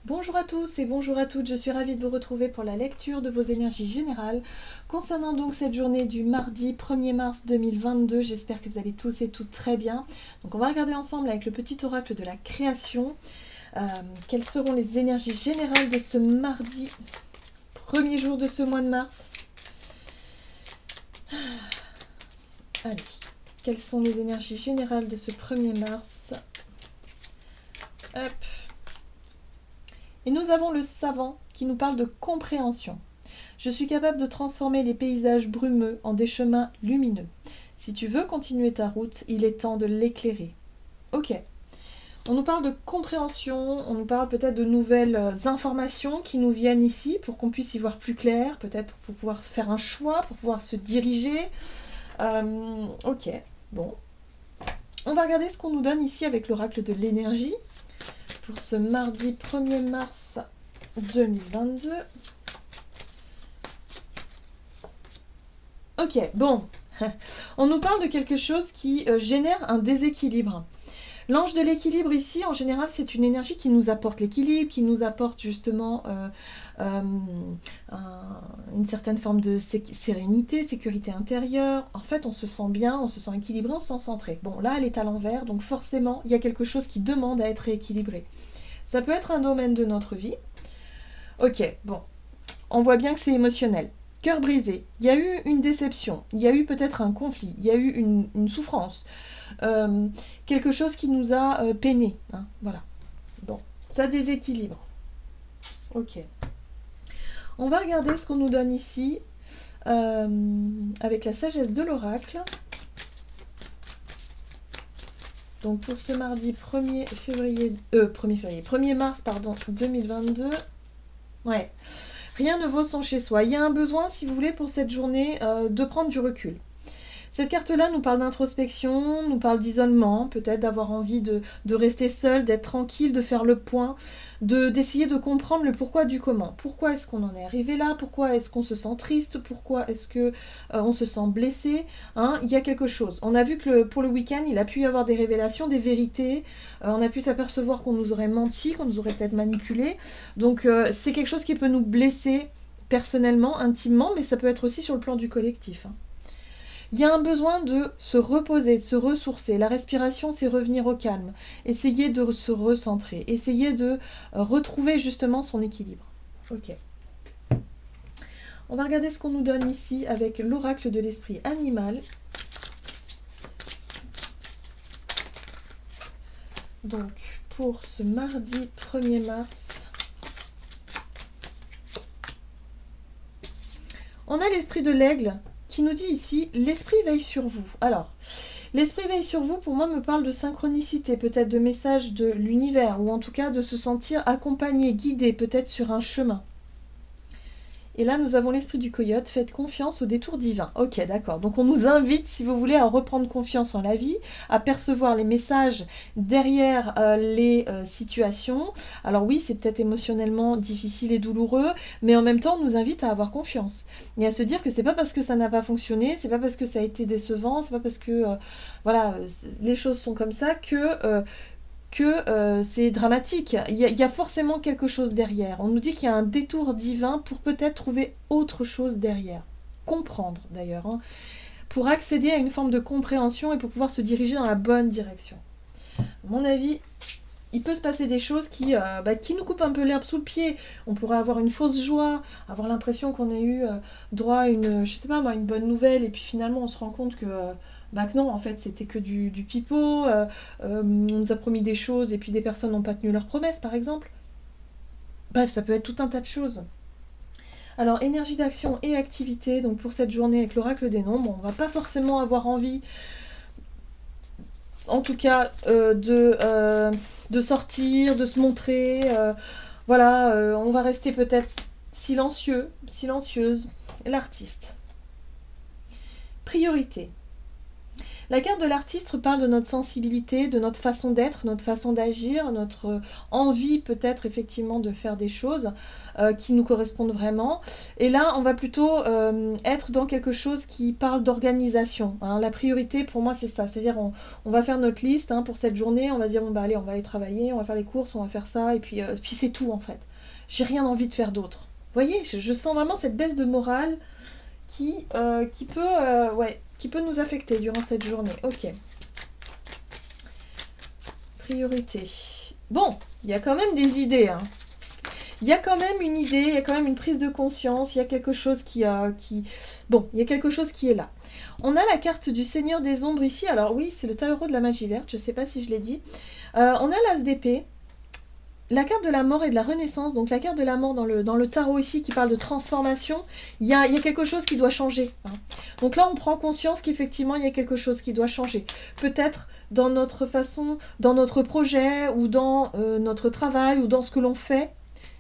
Bonjour à tous et bonjour à toutes, je suis ravie de vous retrouver pour la lecture de vos énergies générales concernant donc cette journée du mardi 1er mars 2022. J'espère que vous allez tous et toutes très bien. Donc on va regarder ensemble avec le petit oracle de la création quelles seront les énergies générales de ce mardi, premier jour de ce mois de mars. Allez, quelles sont les énergies générales de ce 1er mars? Hop. Et nous avons le savant qui nous parle de compréhension. Je suis capable de transformer les paysages brumeux en des chemins lumineux. Si tu veux continuer ta route, il est temps de l'éclairer. Ok. On nous parle de compréhension, on nous parle peut-être de nouvelles informations qui nous viennent ici pour qu'on puisse y voir plus clair, peut-être pour pouvoir faire un choix, pour pouvoir se diriger. Ok, bon. On va regarder ce qu'on nous donne ici avec l'oracle de l'énergie pour ce mardi 1er mars 2022. Ok, bon, on nous parle de quelque chose qui génère un déséquilibre. L'ange de l'équilibre ici, en général, c'est une énergie qui nous apporte l'équilibre, qui nous apporte justement une certaine forme de sérénité, sécurité intérieure. En fait, on se sent bien, on se sent équilibré, on se sent centré. Bon, là, elle est à l'envers, donc forcément, il y a quelque chose qui demande à être rééquilibré. Ça peut être un domaine de notre vie. Ok, bon, on voit bien que c'est émotionnel. Cœur brisé, il y a eu une déception, il y a eu peut-être un conflit, il y a eu une souffrance, quelque chose qui nous a peiné. Hein, voilà. Bon, ça déséquilibre. Ok. On va regarder ce qu'on nous donne ici avec la sagesse de l'oracle. Donc pour ce mardi 1er mars 2022. Ouais. Rien ne vaut son chez soi. Il y a un besoin, si vous voulez, pour cette journée de prendre du recul. Cette carte-là nous parle d'introspection, nous parle d'isolement, peut-être d'avoir envie de rester seul, d'être tranquille, de faire le point, d'essayer de comprendre le pourquoi du comment. Pourquoi est-ce qu'on en est arrivé là? Pourquoi est-ce qu'on se sent triste? Pourquoi est-ce qu'on se sent blessé? Hein, il y a quelque chose. On a vu que pour le week-end, il a pu y avoir des révélations, des vérités. On a pu s'apercevoir qu'on nous aurait menti, qu'on nous aurait peut-être manipulé. Donc c'est quelque chose qui peut nous blesser personnellement, intimement, mais ça peut être aussi sur le plan du collectif. Hein. Il y a un besoin de se reposer, de se ressourcer. La respiration, c'est revenir au calme. Essayer de se recentrer. Essayer de retrouver justement son équilibre. Ok. On va regarder ce qu'on nous donne ici avec l'oracle de l'esprit animal. Donc, pour ce mardi 1er mars, on a l'esprit de l'aigle qui nous dit ici « L'esprit veille sur vous ». Alors, l'esprit veille sur vous, pour moi, me parle de synchronicité, peut-être de message de l'univers, ou en tout cas de se sentir accompagné, guidé, peut-être sur un chemin. Et là, nous avons l'esprit du coyote, faites confiance au détour divin. Ok, d'accord. Donc on nous invite, si vous voulez, à reprendre confiance en la vie, à percevoir les messages derrière les situations. Alors oui, c'est peut-être émotionnellement difficile et douloureux, mais en même temps, on nous invite à avoir confiance. Et à se dire que c'est pas parce que ça n'a pas fonctionné, c'est pas parce que ça a été décevant, c'est pas parce que les choses sont comme ça que c'est dramatique. Il y a forcément quelque chose derrière. On nous dit qu'il y a un détour divin pour peut-être trouver autre chose derrière. Comprendre d'ailleurs, hein, pour accéder à une forme de compréhension et pour pouvoir se diriger dans la bonne direction. À mon avis, il peut se passer des choses qui nous coupent un peu l'herbe sous le pied. On pourrait avoir une fausse joie, avoir l'impression qu'on a eu droit à une bonne nouvelle, et puis finalement on se rend compte que non, en fait c'était que du pipeau, on nous a promis des choses et puis des personnes n'ont pas tenu leurs promesses par exemple. Bref, ça peut être tout un tas de choses. Alors, énergie d'action et activité, donc pour cette journée avec l'oracle des nombres, on va pas forcément avoir envie, en tout cas, de sortir, de se montrer. On va rester peut-être silencieux, silencieuse. L'artiste. Priorité. La carte de l'artiste parle de notre sensibilité, de notre façon d'être, notre façon d'agir, notre envie peut-être effectivement de faire des choses qui nous correspondent vraiment. Et là, on va plutôt être dans quelque chose qui parle d'organisation. Hein. La priorité pour moi c'est ça, c'est-à-dire on va faire notre liste pour cette journée, on va dire bon bah allez on va aller travailler, on va faire les courses, on va faire ça et puis c'est tout en fait. J'ai rien envie de faire d'autre. Vous voyez, je sens vraiment cette baisse de morale qui peut nous affecter durant cette journée. Ok. Priorité. Bon, il y a quand même des idées. Hein. Il y a quand même une idée, il y a quand même une prise de conscience, il y a quelque chose Bon, il y a quelque chose qui est là. On a la carte du Seigneur des Ombres ici. Alors oui, c'est le tarot de la magie verte, je ne sais pas si je l'ai dit. On a l'As d'épée. La carte de la mort et de la renaissance, donc la carte de la mort dans le tarot ici qui parle de transformation, il y a quelque chose qui doit changer. Hein. Donc là, on prend conscience qu'effectivement, il y a quelque chose qui doit changer. Peut-être dans notre façon, dans notre projet, ou dans notre travail, ou dans ce que l'on fait,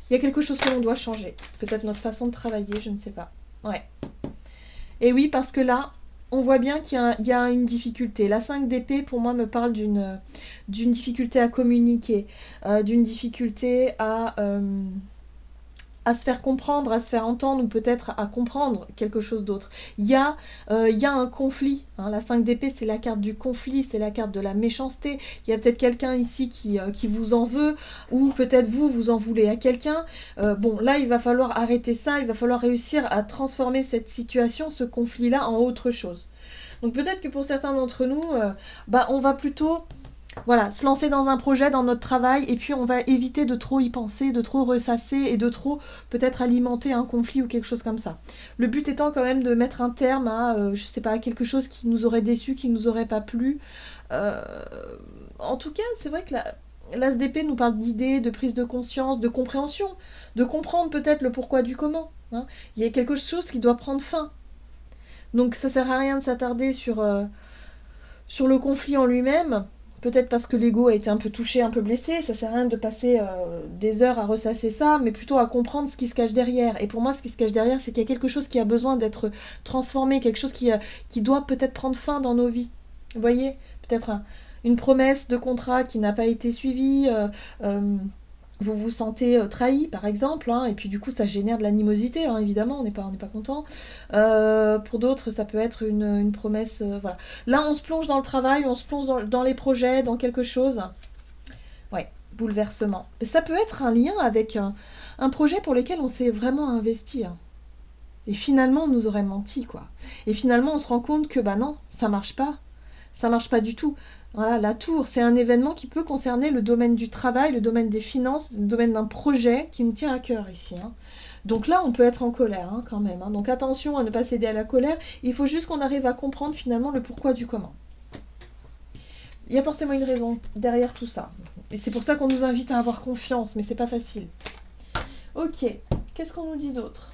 il y a quelque chose que l'on doit changer. Peut-être notre façon de travailler, je ne sais pas. Ouais. Et oui, parce que là, on voit bien qu'il y a une difficulté. La 5 d'épée, pour moi, me parle d'une difficulté à communiquer, d'une difficulté à se faire comprendre, à se faire entendre, ou peut-être à comprendre quelque chose d'autre. Il y a un conflit. Hein. La 5 d'épée, c'est la carte du conflit, c'est la carte de la méchanceté. Il y a peut-être quelqu'un ici qui vous en veut, ou peut-être vous en voulez à quelqu'un. Bon, là, il va falloir arrêter ça, il va falloir réussir à transformer cette situation, ce conflit-là, en autre chose. Donc peut-être que pour certains d'entre nous, on va plutôt... Voilà, se lancer dans un projet, dans notre travail, et puis on va éviter de trop y penser, de trop ressasser et de trop peut-être alimenter un conflit ou quelque chose comme ça. Le but étant quand même de mettre un terme à, je sais pas, quelque chose qui nous aurait déçu, qui nous aurait pas plu. En tout cas, c'est vrai que l'As d'épée nous parle d'idées, de prise de conscience, de compréhension, de comprendre peut-être le pourquoi du comment. Hein. Il y a quelque chose qui doit prendre fin. Donc ça sert à rien de s'attarder sur le conflit en lui-même. Peut-être parce que l'ego a été un peu touché, un peu blessé, ça sert à rien de passer des heures à ressasser ça, mais plutôt à comprendre ce qui se cache derrière. Et pour moi, ce qui se cache derrière, c'est qu'il y a quelque chose qui a besoin d'être transformé, quelque chose qui doit peut-être prendre fin dans nos vies. Vous voyez ? Peut-être une promesse de contrat qui n'a pas été suivie, vous vous sentez trahi par exemple, et puis du coup ça génère de l'animosité, évidemment, on n'est pas content. Pour d'autres ça peut être une promesse, voilà. Là on se plonge dans le travail, on se plonge dans les projets, dans quelque chose. Ouais, bouleversement. Ça peut être un lien avec un projet pour lequel on s'est vraiment investi. Et finalement on nous aurait menti, quoi. Et finalement on se rend compte que non, ça marche pas du tout. Voilà, la tour, c'est un événement qui peut concerner le domaine du travail, le domaine des finances, le domaine d'un projet qui nous tient à cœur ici. Donc là, on peut être en colère quand même. Donc attention à ne pas céder à la colère. Il faut juste qu'on arrive à comprendre finalement le pourquoi du comment. Il y a forcément une raison derrière tout ça. Et c'est pour ça qu'on nous invite à avoir confiance, mais c'est pas facile. Ok, qu'est-ce qu'on nous dit d'autre ?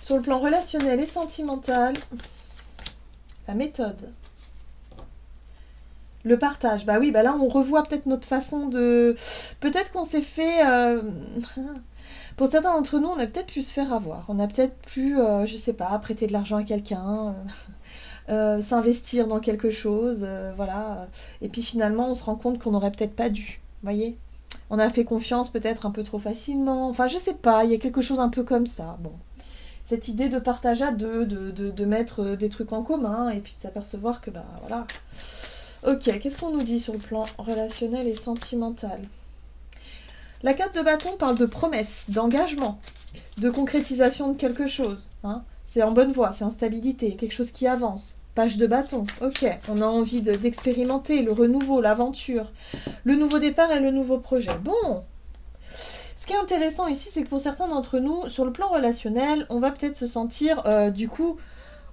Sur le plan relationnel et sentimental... La méthode. Le partage. Bah oui, là on revoit peut-être notre façon de... Peut-être qu'on s'est fait... Pour certains d'entre nous, on a peut-être pu se faire avoir. On a peut-être pu, je sais pas, prêter de l'argent à quelqu'un, s'investir dans quelque chose, voilà. Et puis finalement, on se rend compte qu'on n'aurait peut-être pas dû. Vous voyez ? On a fait confiance peut-être un peu trop facilement. Enfin, je sais pas, il y a quelque chose un peu comme ça. Bon. Cette idée de partage à deux, de mettre des trucs en commun, et puis de s'apercevoir que, voilà. Ok, qu'est-ce qu'on nous dit sur le plan relationnel et sentimental ? La carte de bâton parle de promesses, d'engagement, de concrétisation de quelque chose. C'est en bonne voie, c'est en stabilité, quelque chose qui avance. Page de bâton, ok, on a envie d'expérimenter le renouveau, l'aventure, le nouveau départ et le nouveau projet. Bon. Ce qui est intéressant ici, c'est que pour certains d'entre nous, sur le plan relationnel, on va peut-être se sentir, du coup,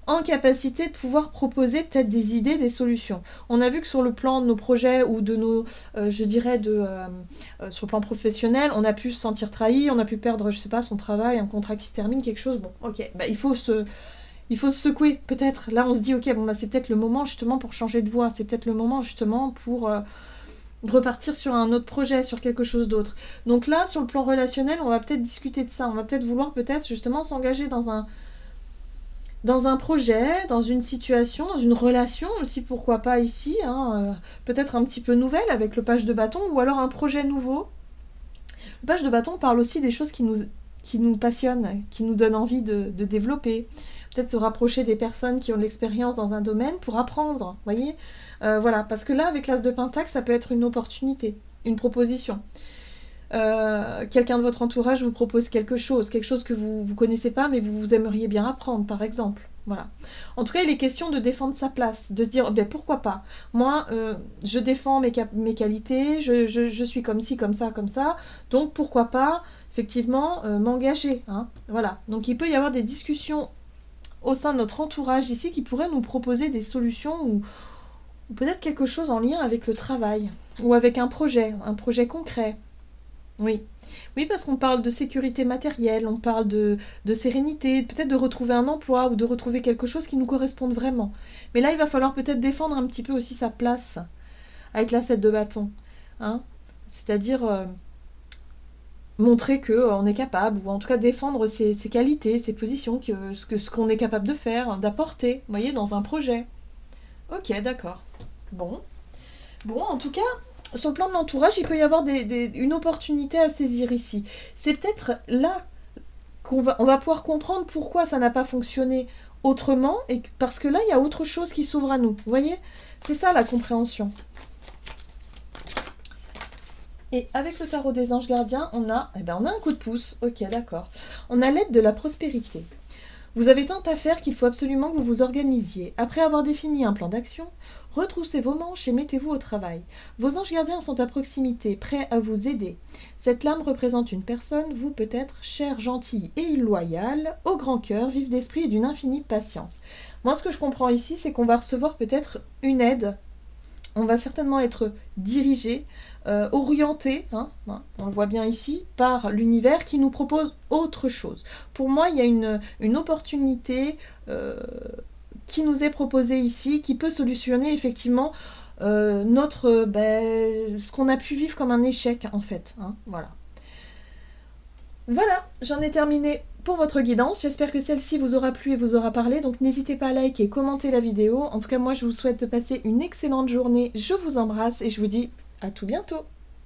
en capacité de pouvoir proposer peut-être des idées, des solutions. On a vu que sur le plan de nos projets ou de nos, je dirais, sur le plan professionnel, on a pu se sentir trahi, on a pu perdre, je sais pas, son travail, un contrat qui se termine, quelque chose. Bon, ok, il faut se secouer, peut-être. Là, on se dit, ok, c'est peut-être le moment justement pour changer de voie, c'est peut-être le moment justement pour... repartir sur un autre projet, sur quelque chose d'autre. Donc là, sur le plan relationnel, on va peut-être discuter de ça. On va peut-être vouloir justement s'engager dans dans un projet, dans une situation, dans une relation aussi, pourquoi pas ici, hein, peut-être un petit peu nouvelle avec le page de bâton, ou alors un projet nouveau. Le page de bâton parle aussi des choses qui nous passionnent, qui nous donnent envie de développer. Peut-être se rapprocher des personnes qui ont de l'expérience dans un domaine pour apprendre, voyez. Voilà, parce que là, avec l'as de pentacle, ça peut être une opportunité, une proposition. Quelqu'un de votre entourage vous propose quelque chose que vous ne connaissez pas, mais vous aimeriez bien apprendre, par exemple. Voilà. En tout cas, il est question de défendre sa place, de se dire, ben, pourquoi pas. Moi, je défends mes qualités, je suis comme ci, comme ça, donc pourquoi pas, effectivement, m'engager. Hein. Voilà. Donc il peut y avoir des discussions au sein de notre entourage ici qui pourraient nous proposer des solutions ou peut-être quelque chose en lien avec le travail ou avec un projet concret. Oui, oui, parce qu'on parle de sécurité matérielle, on parle de sérénité, peut-être de retrouver un emploi ou de retrouver quelque chose qui nous corresponde vraiment. Mais là, il va falloir peut-être défendre un petit peu aussi sa place avec la 7 de bâton. Hein. C'est-à-dire montrer qu'on est capable, ou en tout cas défendre ses qualités, ses positions, ce qu'on est capable de faire, d'apporter, vous voyez, dans un projet. Ok, d'accord. Bon. Bon, en tout cas, sur le plan de l'entourage, il peut y avoir une opportunité à saisir ici. C'est peut-être là on va pouvoir comprendre pourquoi ça n'a pas fonctionné autrement, et parce que là, il y a autre chose qui s'ouvre à nous. Vous voyez? C'est ça la compréhension. Et avec le tarot des anges gardiens, on a un coup de pouce. Ok, d'accord. On a l'aide de la prospérité. Vous avez tant à faire qu'il faut absolument que vous vous organisiez. Après avoir défini un plan d'action, retroussez vos manches et mettez-vous au travail. Vos anges gardiens sont à proximité, prêts à vous aider. Cette lame représente une personne, vous peut-être, chère, gentille et loyale, au grand cœur, vive d'esprit et d'une infinie patience. Moi, ce que je comprends ici, c'est qu'on va recevoir peut-être une aide. On va certainement être dirigé, orienté, hein, on le voit bien ici, par l'univers qui nous propose autre chose. Pour moi, il y a une opportunité qui nous est proposée ici, qui peut solutionner effectivement ce qu'on a pu vivre comme un échec, en fait. Hein, voilà. Voilà, j'en ai terminé pour votre guidance. J'espère que celle-ci vous aura plu et vous aura parlé. Donc n'hésitez pas à liker et commenter la vidéo. En tout cas, moi, je vous souhaite de passer une excellente journée. Je vous embrasse et je vous dis à tout bientôt.